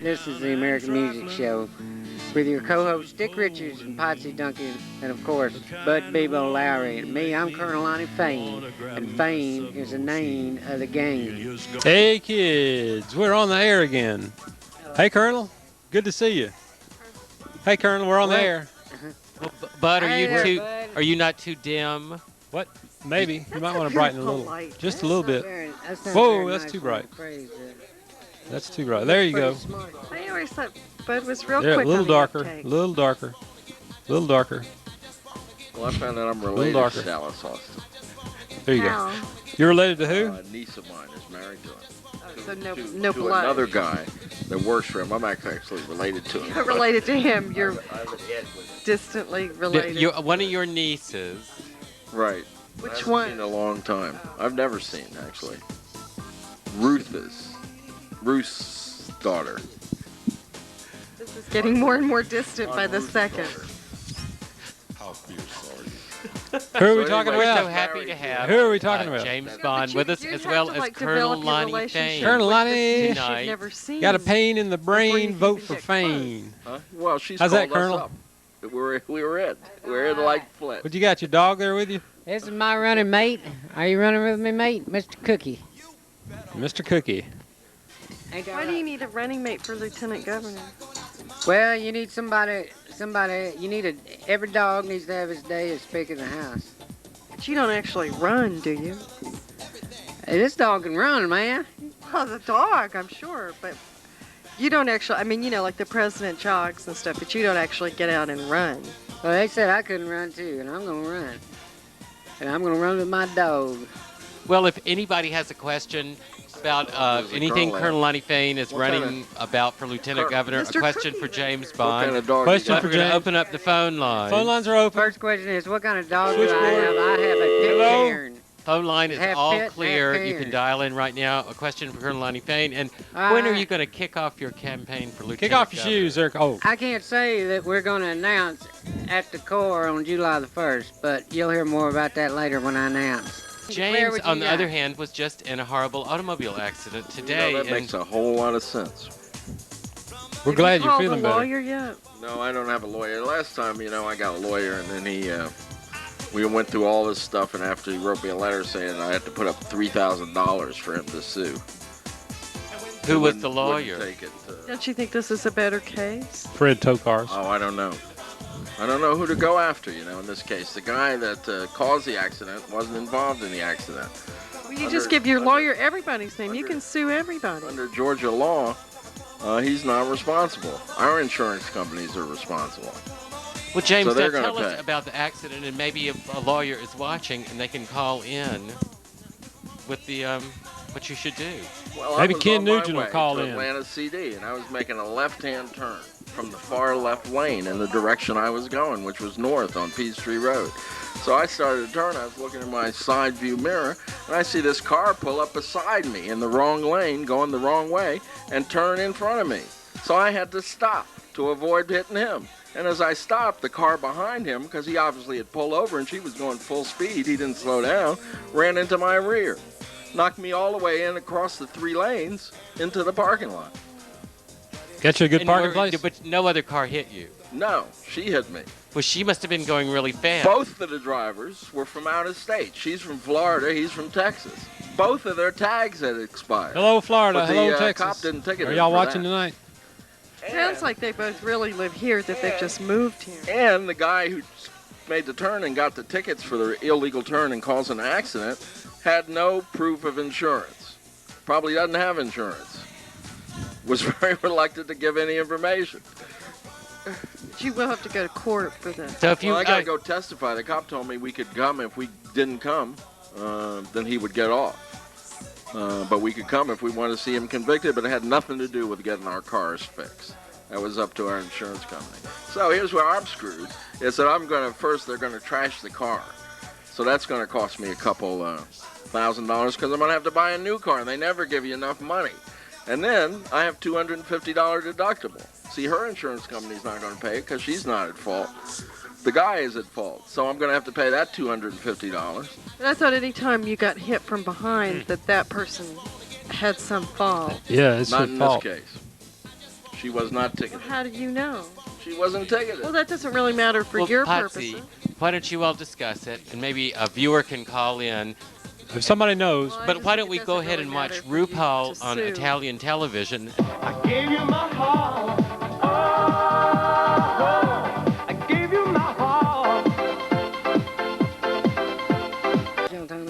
This is the American Music Show with your co-hosts Dick Richards and Potsy Duncan, and of course Bud Bebo Lowry. And me, I'm Colonel Lonnie Fain, and Fain is the name of the gang. Hey kids, we're on the air again. Hey Colonel, good to see you. Hey Colonel, we're on the air. Well, Bud, are you not too dim? What? Maybe you might want to brighten a little, just a little bit. Whoa, that's too bright. That's too bright. There you go. I always thought Bud was real Yeah, quick. a little on the darker, uptake. a little darker, a little darker. Well, I found out I'm related to Dallas Austin. There you go. You're related to who? A niece of mine is married to him. So no to blood. another guy that works for him. I'm actually related to him. You're related to him. You're distantly related. One of your nieces. Right. Which I haven't one? seen in a long time. I've never seen, actually. Ruth's daughter. This is getting more and more distant by the second. How fierce are you? Who are we talking We're about? so happy to have Who are we talking about? James Yeah, Bond but with you us, did as have well to, as like, Colonel develop your Lonnie relationship Fain. Colonel with Lonnie. this niece Tonight. you've never seen. Got a pain in the Before you brain. can Vote even for get Fain. Huh? Well, she's How's called that, Colonel? us up. We're in. We're in like Flint. What you got? Your dog there with you, This is my running mate. Are you running with me, mate? Mr. Cookie. Mr. Cookie? Why do you need a running mate for lieutenant governor? Well, you need somebody. Every dog needs to have his day of speaking the house. But you don't actually run, do you? Hey, this dog can run, man. Oh, the dog, I'm sure, but you don't actually. I mean, like the president jogs and stuff, but you don't actually get out and run. Well, they said I couldn't run too, and I'm gonna run. And I'm gonna run with my dog. Well, if anybody has a question about anything Colonel Lonnie Fain is running about for lieutenant governor, a Mr. question Cookie for James What Bond. kind of dog Question you for We're going to James. open up the phone line. Phone lines are open. First question is, what kind of dog do I Switchboard. have? I have a pit Hello? cairn. Phone line is Half all pit, half clear. You cairn. can dial in right now. A question for Colonel Lonnie Fain. And when are you going to kick off your campaign for lieutenant Kick off your governor? shoes, there. Oh, I can't say that we're going to announce at the core on July the 1st, but you'll hear more about that later when I announce. Declare James, what you on the got. other hand, was just in a horrible automobile accident today. that makes a whole lot of sense. we're glad Did you you're call feeling the better. lawyer yet? No, I don't have a lawyer. Last time, I got a lawyer, and then we went through all this stuff, and after he wrote me a letter saying I had to put up $3,000 for him to sue. Who was Wouldn't- the wouldn't lawyer? take it, Don't you think this is a better case? Fred Tokars. Oh, I don't know. I don't know who to go after, in this case. The guy that caused the accident wasn't involved in the accident. Well, you just give your lawyer everybody's name. You can sue everybody. Under Georgia law, he's not responsible. Our insurance companies are responsible. Well, James, So they're now gonna tell us pay. about the accident, and maybe if a lawyer is watching and they can call in with the what you should do. Well, Maybe I was Ken on my Nugent will way call to in. Atlanta CD, and I was making a left-hand turn from the far left lane in the direction I was going, which was north on Peachtree Road. So I started to turn. I was looking in my side view mirror, and I see this car pull up beside me in the wrong lane, going the wrong way, and turn in front of me. So I had to stop to avoid hitting him. And as I stopped, the car behind him, because he obviously had pulled over and she was going full speed, he didn't slow down, ran into my rear. Knocked me all the way in across the 3 lanes into the parking lot. Got you a good And parking place? But no other car hit you. No, she hit me. Well, she must have been going really fast. Both of the drivers were from out of state. She's from Florida, he's from Texas. Both of their tags had expired. Hello, Florida. But Hello, the Texas. cop didn't ticket Are him y'all for watching that. tonight? Sounds like they both really live here, that they've just moved here. And the guy who made the turn and got the tickets for the illegal turn and caused an accident had no proof of insurance. Probably doesn't have insurance. Was very reluctant to give any information. But you will have to go to court for that. So if you, Well, I gotta go testify. The cop told me we could come. If we didn't come, then he would get off. But we could come if we wanted to see him convicted, but it had nothing to do with getting our cars fixed. That was up to our insurance company. So here's where I'm screwed, is that first they're gonna trash the car. So that's gonna cost me a couple $1,000 because I'm gonna have to buy a new car, and they never give you enough money. And then I have $250 deductible. See, her insurance company's not gonna pay it because she's not at fault. The guy is at fault, so I'm gonna have to pay that $250. And I thought any time you got hit from behind that person had some fault. Yeah, it's Not your in fault. this case. She was not ticketed. Well, how do you know? She wasn't ticketed. Well, that doesn't really matter for Well, your Patsy, purposes. why don't you all discuss it, and maybe a viewer can call in. If somebody knows. Well, I But just why think don't we it go doesn't ahead really and watch matter for you RuPaul to on sue. Italian television? I gave you my heart. Oh, I gave you my heart.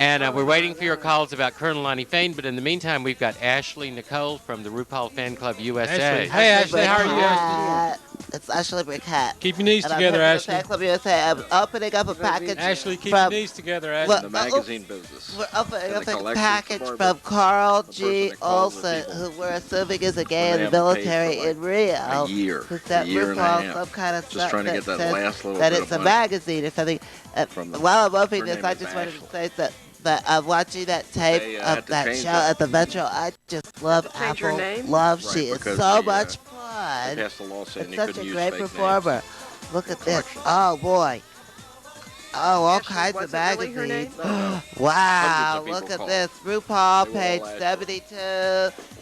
And we're waiting for your calls about Colonel Lonnie Fain, but in the meantime, we've got Ashley Nichole from the RuPaul Fan Club USA. Ashley. Hey, Ashley, how are you? Briquette. It's Ashley Briquette. Keep your knees And I'm together, here for Ashley. the FanClub USA. I'm opening up a package. Ashley, keep from, your knees together, Ashley. Well, The magazine business. We're opening And up the a collection package for from Carl the G. person that calls the Olson, people who we're assuming is a gay when in they the haven't paid military for, like, in Rio. a year, Who sent a year and a RuPaul half. some kind of Just stuff trying to get that says last little that bit it's of a money. magazine or something. From the- While I'm opening her this, name I is just wanted to Ashley. say that I'm watching that tape They, had of to that change show it. at the Metro. I just love Change her Apple. name? Love Right, she is because so she, much They fun. passed a law saying It's you such couldn't a use great fake performer. Look at this. Collection. Oh boy. Oh, all Ashley, kinds was of it really her magazines. name? Wow, Hundreds of look people at call. this. RuPaul, They were page all Ashley. 72.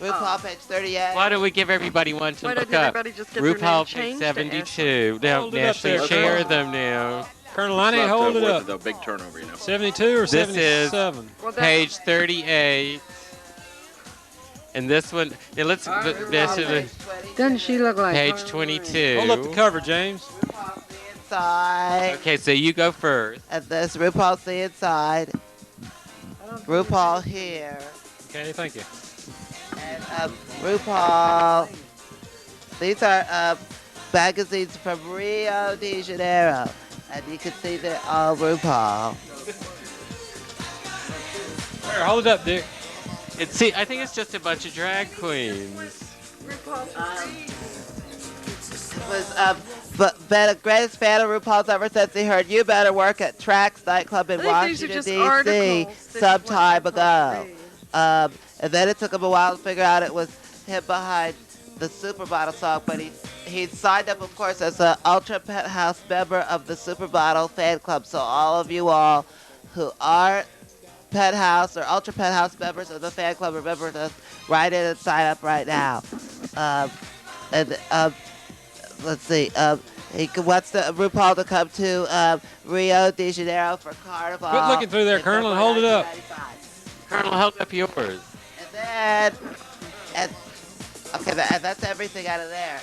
RuPaul, page 38. Why don't we give everybody one to Why look don't up? everybody just get their name RuPaul page changed to 72. Now, Hold it up Ashley, there, share Colonel. them now. Colonel It's Lonnie, not hold it worth up. The big turnover, you know. 72 or This is 77? Well, that- Page 38. And this one, yeah, let's, this is Doesn't she look like page Carla 22. Hold up the cover, James. RuPaul, see inside. Okay, so you go first. And this RuPaul, see inside. RuPaul here. Okay, thank you. And RuPaul. These are magazines from Rio de Janeiro. And you can see they're all RuPaul. Here, hold it up, Dick. See, I think it's just a bunch of drag queens. Was but been the greatest fan of RuPaul's ever since he heard "You Better Work at Trax nightclub in I think these are Washington just D.C. articles that some you time want ago." RuPaul to And then it took him a while to figure out it was him behind the Supermodel song, but he signed up, of course, as an Ultra Penthouse member of the Supermodel fan club. So all of you all who are Penthouse or Ultra Penthouse members of the fan club, remember to write in and sign up right now. Let's see. He wants RuPaul to come to Rio de Janeiro for Carnival. Quit looking through there, in Colonel, and February hold it up. 1995. Colonel, hold up yours. And that's everything out of there.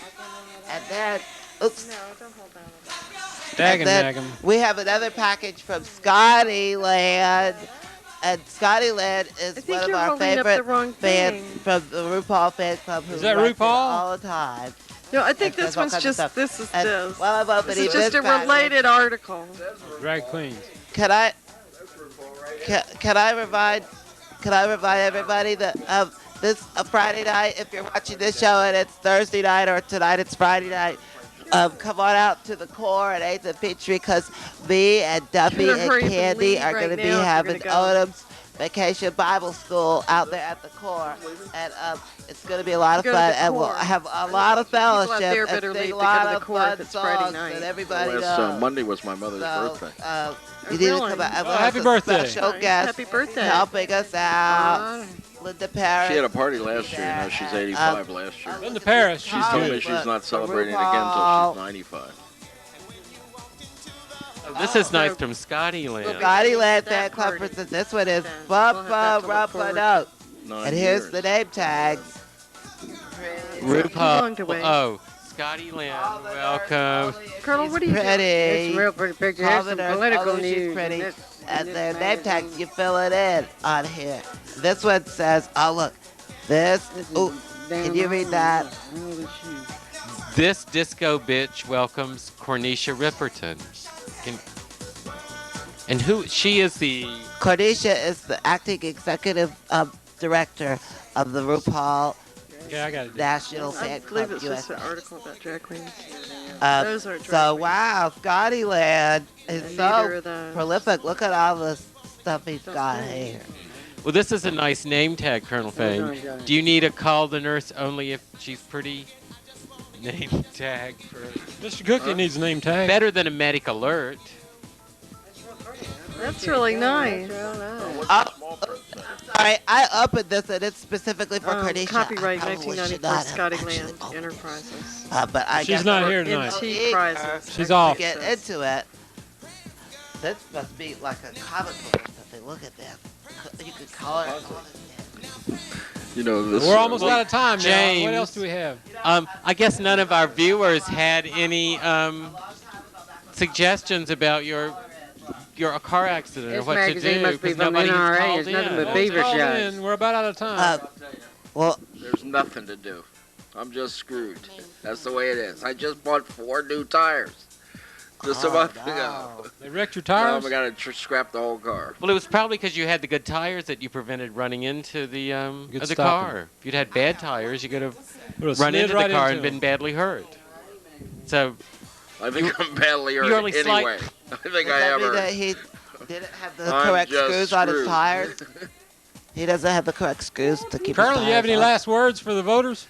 And then, oops. No, don't hold down. Dag And then 'em, dag 'em. we have another package from Scottyland. And Scottyland I is think one of you're our holding up favorite the wrong fans thing. from the RuPaul fan club who Is that writes it RuPaul? all the time. No, I think And this there's all one's kinds of just, stuff. this is And this. while I'm This opening is just a package, related article. Drag queens. Can I remind everybody that this Friday night, if you're watching this show and it's Thursday night or tonight it's Friday night, come on out to the core at 8th and Peachtree because me and Duffy Better hurry and up and Candy leave are right going to be now if you're having gonna go. Odom's Vacation Bible School out there at the core, and it's going to be a lot of Go to fun, the and we'll core. have a lot of People out fellowship there and better sing leave a to lot go to the of core fun if it's Friday songs night. that everybody Last knows. Monday was my mother's So, birthday. you need to Really? come out. And Oh, we'll have happy some birthday. special Nice. guests Happy birthday. helping us out. Linda Paris. She had a party last year. You know, she's 85 last year. Linda Paris, she's She's told me good. she's not celebrating again RuPaul. until she's 95. This is nice from Scottyland. Scottyland That Fan Club party. presents. This one is Then we'll have that Bumpa to look forward Rumpa to. Note. 9 And here's years. the name tags. Too long to RuPaul. wait. Oh, Scottyland, welcome. Colonel, what are you doing? Pretty. It's a real pretty picture. Here's some Commoners, political although she's news. pretty, in this- and in their this name tags, magazine. you fill it in on here. This one says, oh look, this, This is ooh, down can you read home. that? Holy shoot. This disco bitch welcomes Cornisha Ripperton. And who? She is the. Cornisha is the acting executive director of the RuPaul Yeah, I got it. National I Fan believe Club it's just USA. an article about drag queens. Um, Those are drag So queens. wow, Scottyland is And neither so of those. prolific. Look at all the stuff he's Don't got say. here. Well, this is a nice name tag, Colonel Fain. Do you need a call the nurse only if she's pretty? Name tag for Mr. Cookie needs a name tag. better than a medic alert. That's really nice. Sorry, I opened this and it's specifically for Khadijah. Copyright I probably should 1994 not have Scotty actually Land opened Enterprises. But I She's guess not we're here tonight. NT prizes. She's off. Get into it. This must be like a comic book or something. Look at that. You could color it. You know, this, We're almost out of time, James. now. What else do we have? I guess none of our viewers had any suggestions about your car accident or This what to magazine do must be because from nobody's NRA. called It's nothing in. but beaver Call shots. in. We're about out of time. Well, there's nothing to do. I'm just screwed. That's the way it is. I just bought 4 new tires just a month ago. They wrecked your Now tires? I got to scrap the whole car. Well, it was probably because you had the good tires that you prevented running into the Good other stopping. car. If you'd had bad tires, you could have Would've run slid into right the car into and been them. badly hurt. So I think I'm badly hurt only slight- anyway. I think does I that mean ever. that he didn't have the I'm correct just screws on his screwed. tires? He doesn't have the correct screws to keep Colonel, his you have tires any on. last words for the voters?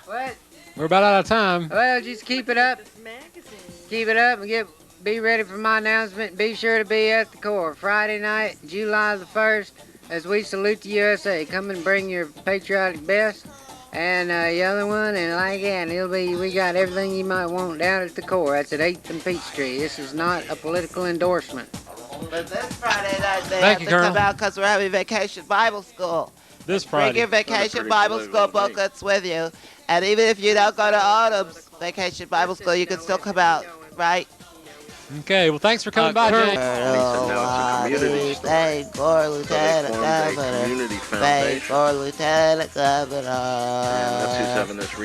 What? We're about out of time. Well, just keep it up. Magazine. Keep it up and be ready for my announcement. Be sure to be at the core Friday night, July the 1st, as we salute the USA. Come and bring your patriotic best. And the other one, and like again, we got everything you might want down at the core. That's at 8th and Peachtree. This is not a political endorsement. But this Friday night they Thank have you, to come Colonel. out because we're having Vacation Bible School. This Bring Friday. your Vacation Bible School booklets with you. And even if you don't go to Autumn's Vacation Bible School, you can still come out, right? Okay, well, thanks for coming by, Colonel- James. Lisa, now it's a community store. Thank for So they Lieutenant formed a Governor. community Thank foundation. for Lieutenant Governor. And that's who's having this